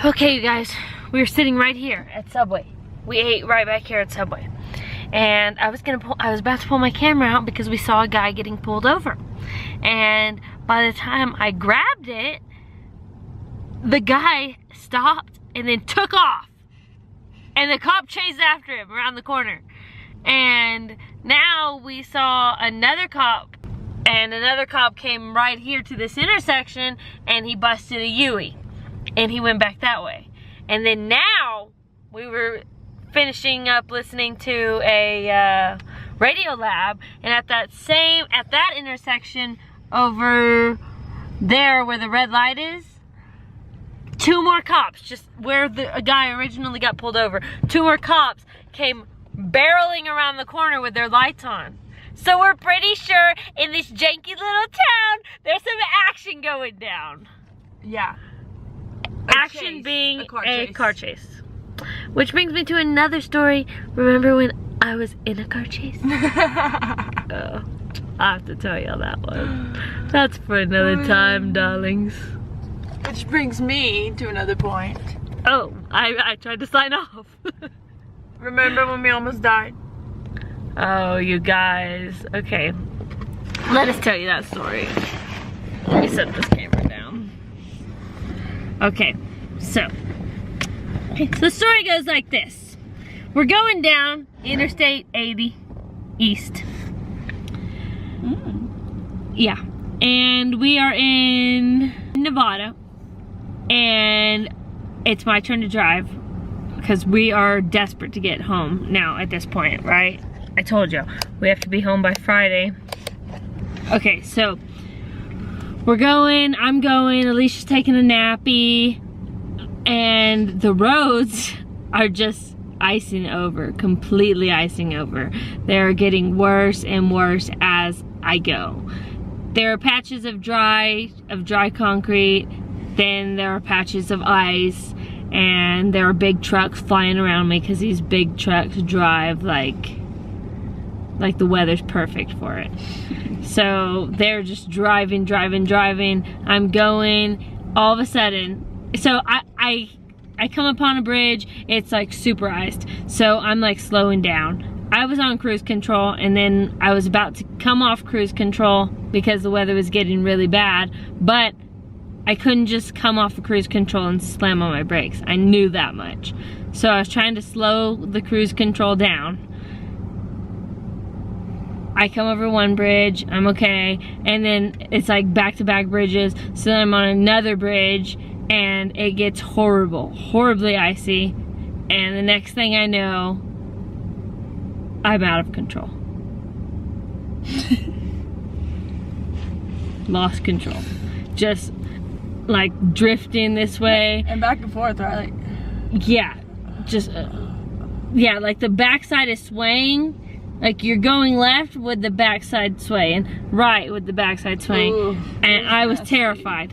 Okay, you guys, we were sitting right here at Subway. We ate right back here at Subway. And I was about to pull my camera out because we saw a guy getting pulled over. And by the time I grabbed it, the guy stopped and then took off. And the cop chased after him around the corner. And now we saw another cop, and another cop came right here to this intersection, and he busted a Yui. And he went back that way. And then now we were finishing up listening to a radio lab, and at that intersection over there where the red light is, 2 more cops, just where a guy originally got pulled over, 2 more cops came barreling around the corner with their lights on. So we're pretty sure in this janky little town there's some action going down. Yeah. Action being a car chase. Which brings me to another story. Remember when I was in a car chase? Oh, I have to tell y'all that one. That's for another time, darlings. Which brings me to another point. Oh, I tried to sign off. Remember when we almost died? Oh, you guys. Okay. Let us tell you that story. Let me set this camera down. Okay, so the story goes like this. We're going down Interstate 80 East. Yeah, and we are in Nevada, and it's my turn to drive because we are desperate to get home now at this point, right? I told you, we have to be home by Friday. Okay, so we're going, I'm going, Alicia's taking a nappy, and the roads are just icing over, completely icing over. They're getting worse and worse as I go. There are patches of dry concrete, then there are patches of ice, and there are big trucks flying around me because these big trucks drive like the weather's perfect for it. So they're just driving. I'm going, all of a sudden, so I come upon a bridge, it's like super iced. So I'm like slowing down. I was on cruise control, and then I was about to come off cruise control because the weather was getting really bad, but I couldn't just come off of cruise control and slam on my brakes. I knew that much. So I was trying to slow the cruise control down. I come over one bridge, I'm okay, and then it's like back-to-back bridges, so then I'm on another bridge, and it gets horribly icy, and the next thing I know, I'm out of control. Lost control. Just like drifting this way. And back and forth, right? Yeah, just, yeah, like the backside is swaying. Like you're going left with the backside swaying, right with the backside swaying. Ooh, and I was terrified.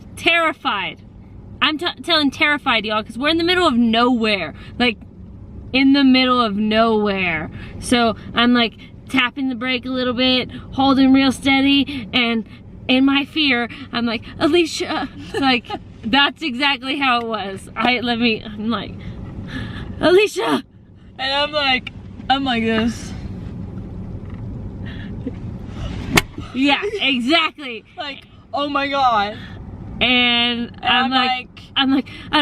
I'm telling terrified, y'all, because we're in the middle of nowhere. Like, in the middle of nowhere. So I'm like tapping the brake a little bit, holding real steady, and in my fear, I'm like, Alicia, like, that's exactly how it was. I'm like, Alicia! And I'm like this. Yeah, exactly. Like, oh my god. And I'm like, I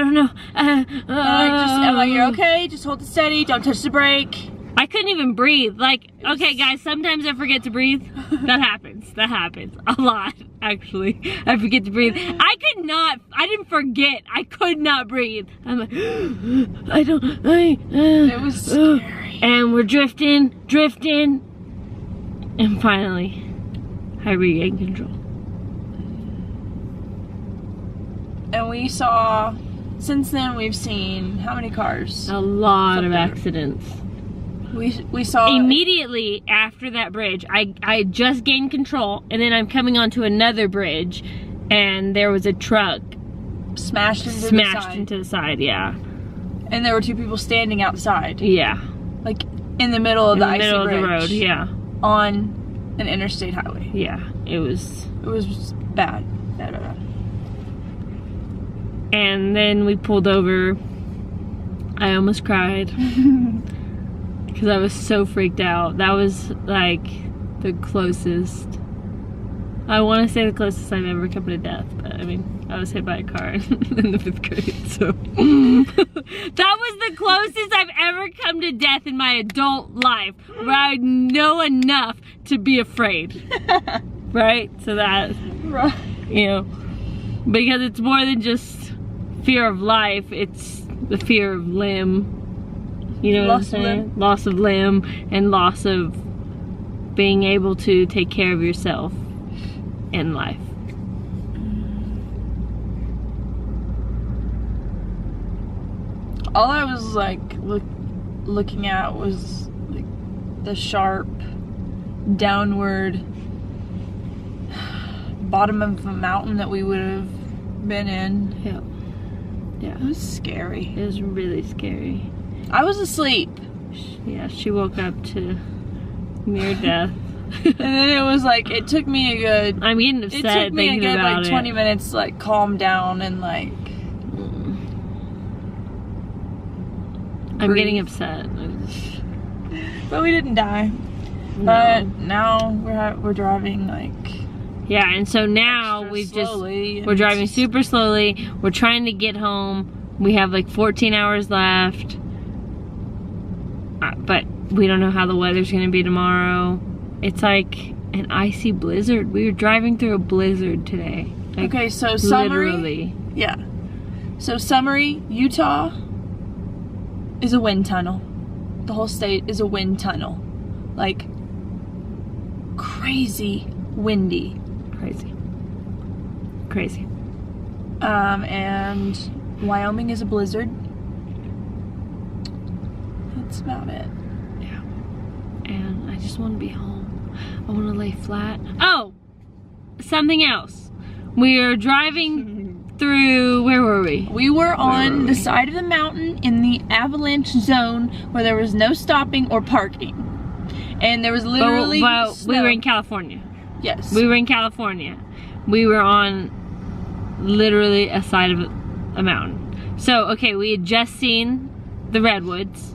don't know. I'm like, you're okay, just hold it steady, don't touch the brake. I couldn't even breathe. Like, okay guys, sometimes I forget to breathe. That happens a lot, actually. I forget to breathe. I didn't forget, I could not breathe. I'm like, it was scary. And we're drifting, and finally, I regained control. And we saw, since then we've seen how many cars? A lot of accidents. We saw immediately after that bridge, I just gained control, and then I'm coming onto another bridge, and there was a truck smashed into the side, yeah. And there were 2 people standing outside. Yeah. Like in the middle of the icy bridge. In the middle of the road, yeah. On an interstate highway. Yeah, it was bad. And then we pulled over. I almost cried because I was so freaked out. That was like the closest, I want to say the closest I've ever come to death, but I mean, I was hit by a car in the 5th grade, so. That was the closest I've ever come to death in my adult life, where I know enough to be afraid, right? So that, you know, because it's more than just fear of life, it's the fear of limb, you know what I'm saying? Loss of limb and loss of being able to take care of yourself in life. All I was like looking at was like the sharp downward bottom of the mountain that we would have been in. Yeah. Yeah. It was scary. It was really scary. I was asleep. Yeah, she woke up to near death. And then it was like, it took me a good, I'm getting upset thinking about it. 20 minutes to like calm down and like I'm getting upset. But we didn't die. No. But now we're driving like, yeah, and so now we're driving super slowly. We're trying to get home. We have like 14 hours left. But we don't know how the weather's gonna be tomorrow. It's like an icy blizzard. We were driving through a blizzard today. Like, okay, so summary. Literally. Yeah. So summary, Utah is a wind tunnel. The whole state is a wind tunnel. Like crazy windy. Crazy. And Wyoming is a blizzard. That's about it. Yeah. And I just want to be home. I want to lay flat. Oh! Something else. We are driving through, where were we? We were on the side of the mountain in the avalanche zone where there was no stopping or parking. And there was literally Well, snow. we were in California. Yes. We were in California. We were on literally a side of a mountain. So, okay, we had just seen the redwoods.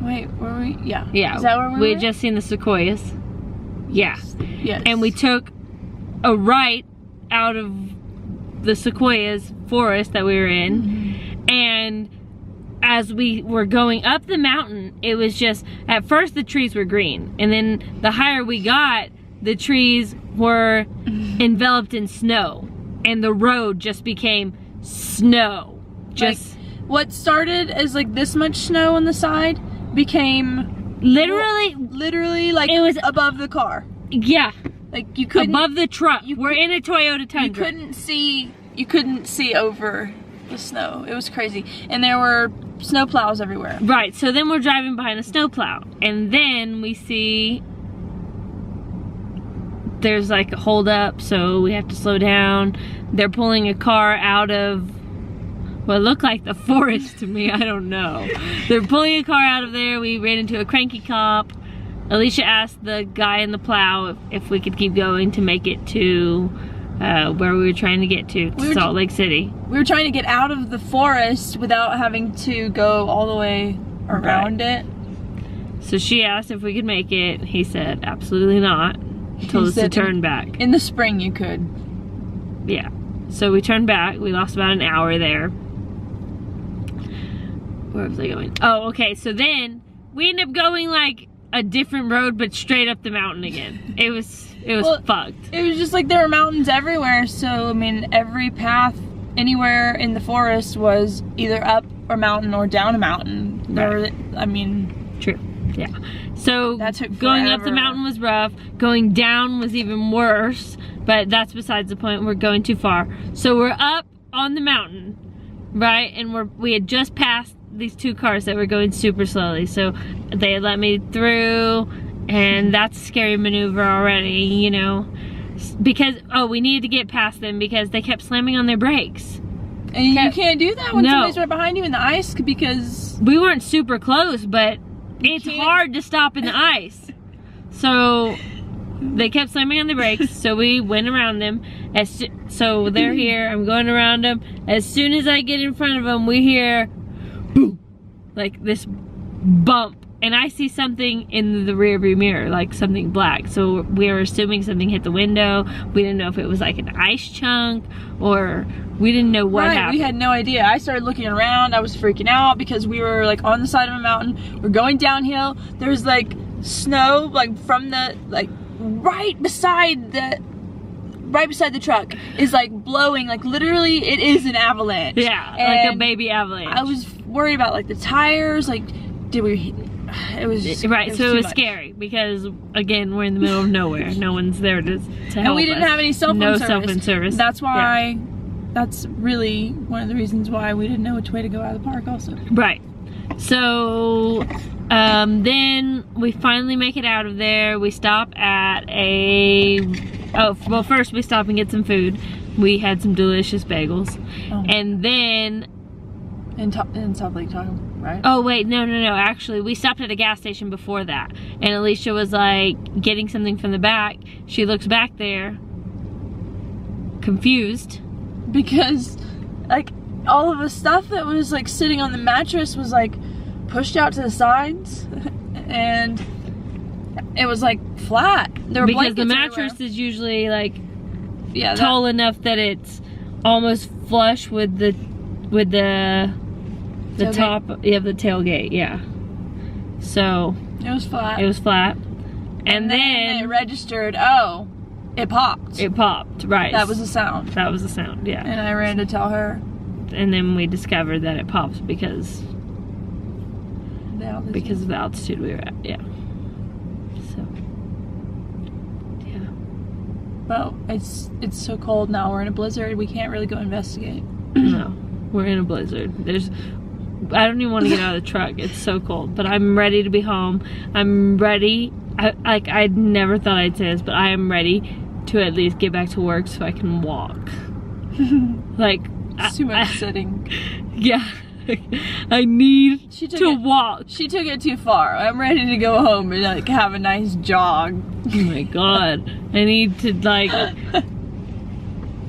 Wait, were we? Yeah. Yeah. Is that where we were? We had just seen the sequoias. Yeah. Yes. And we took a right out of the sequoias forest that we were in. Mm-hmm. And as we were going up the mountain, it was just, at first the trees were green. And then the higher we got, the trees were enveloped in snow. And the road just became snow. Just like, what started as like this much snow on the side became literally like it was above the car. Yeah. Like you couldn't, above the truck. We're in a Toyota Tundra. You couldn't see over the snow. It was crazy. And there were snow plows everywhere. Right. So then we're driving behind a snow plow. And then we see there's like a hold up, so we have to slow down. They're pulling a car out of what looked like the forest to me. I don't know. They're pulling a car out of there. We ran into a cranky cop. Alicia asked the guy in the plow if we could keep going to make it to where we were trying to get to Salt Lake City. We were trying to get out of the forest without having to go all the way around it. So she asked if we could make it. He said absolutely not. Told us to turn back. In the spring you could. Yeah. So we turned back. We lost about an hour there. Where was I going? Oh, okay. So then we ended up going like a different road, but straight up the mountain again. It was fucked. It was just like there were mountains everywhere. So I mean, every path anywhere in the forest was either up a mountain or down a mountain. Right. True. Yeah. So that took going up the mountain was rough. Going down was even worse. But that's besides the point. We're going too far. So we're up on the mountain, right? And we had just passed these two cars that were going super slowly. So they let me through, and that's a scary maneuver already, you know, because we needed to get past them because they kept slamming on their brakes. And you can't do that when somebody's right behind you in the ice because we weren't super close, but it's hard to stop in the ice. So They kept slamming on the brakes, so we went around them. So they're here, I'm going around them. As soon as I get in front of them, we hear boom, like this bump. And I see something in the rearview mirror, like something black. So we were assuming something hit the window. We didn't know if it was like an ice chunk or we didn't know what happened. We had no idea. I started looking around. I was freaking out because we were like on the side of a mountain. We're going downhill. There's like snow like from the like right beside the truck is like blowing, like literally it is an avalanche. Yeah, and like a baby avalanche. I was worried about like the tires, like it was just, right, so it was much. Scary because again we're in the middle of nowhere. No one's there to help and we didn't us. have any cell phone service. No cell phone service. That's why that's really one of the reasons why we didn't know which way to go out of the park also. Right. So then we finally make it out of there. We stop at well, first we stop and get some food. We had some delicious bagels. And then in South Lake Tahoe, right? Oh wait, no. Actually, we stopped at a gas station before that. And Alicia was like getting something from the back. She looks back there, confused. Because like all of the stuff that was like sitting on the mattress was like pushed out to the sides. And it was like flat. There were because the blankets mattress everywhere. is usually like tall enough that it's almost flush with the tailgate. top of the tailgate, yeah. So it was flat. it was flat. And then it then registered, oh, it popped. it popped, right. That was the sound. That was the sound, yeah. And I ran to tell her. And then we discovered that it pops because of the altitude we were at, yeah. So yeah. Well, it's so cold now. We're in a blizzard. We can't really go investigate. No, we're in a blizzard. I don't even want to get out of the truck. It's so cold. But I'm ready to be home. I'm ready. I never thought I'd say this, but I am ready to at least get back to work so I can walk. Like It's too much sitting. Yeah. I need to walk. She took it too far. I'm ready to go home and like have a nice jog. Oh my god. I need to like I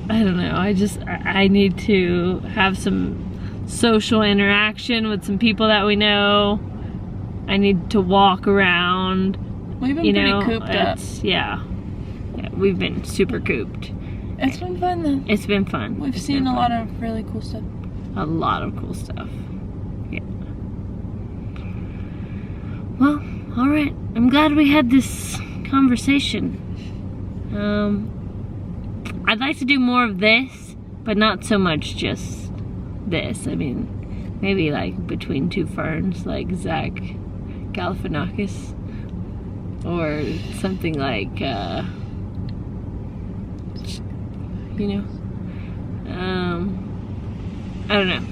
don't know. I need to have some social interaction with some people that we know. I need to walk around. We've been pretty cooped up. Yeah, we've been super cooped. It's been fun though. It's been fun. We've seen a lot of really cool stuff. A lot of cool stuff. Yeah. Well, alright. I'm glad we had this conversation. I'd like to do more of this, but not so much just this. I mean, maybe like between two ferns, like Zach Galifianakis. Or something like, you know, I don't know,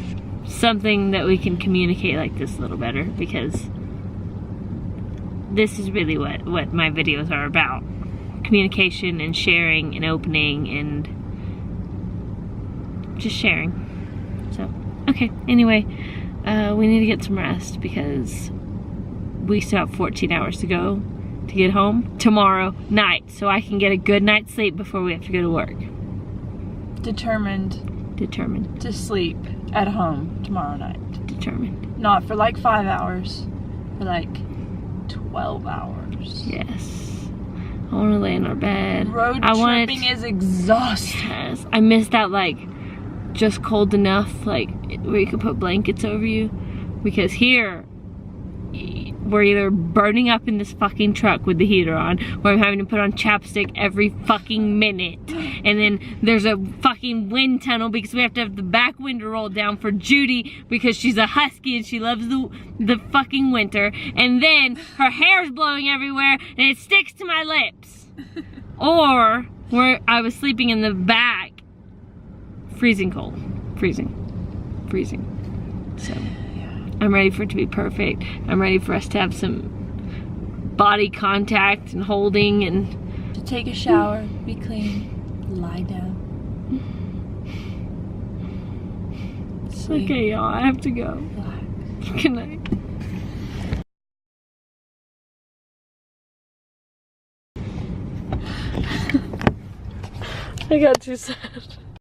something that we can communicate like this a little better, because this is really what my videos are about. Communication and sharing and opening and just sharing. So, okay, anyway, we need to get some rest because we still have 14 hours to go to get home tomorrow night, so I can get a good night's sleep before we have to go to work. Determined to sleep at home tomorrow night. Determined. Not for like 5 hours, for like 12 hours. Yes. I want to lay in our bed. Road tripping is exhausting. Yes. I miss that, like, just cold enough, like, where you could put blankets over you. Because here, we're either burning up in this fucking truck with the heater on, or I'm having to put on chapstick every fucking minute. And then there's a fucking wind tunnel because we have to have the back window rolled down for Judy because she's a husky and she loves the fucking winter. And then her hair's blowing everywhere and it sticks to my lips. Or where I was sleeping in the back, freezing cold, freezing. So I'm ready for it to be perfect. I'm ready for us to have some body contact and holding and to take a shower, be clean, lie down. Sleep. Okay, y'all, I have to go. Relax. Good night. I got too sad.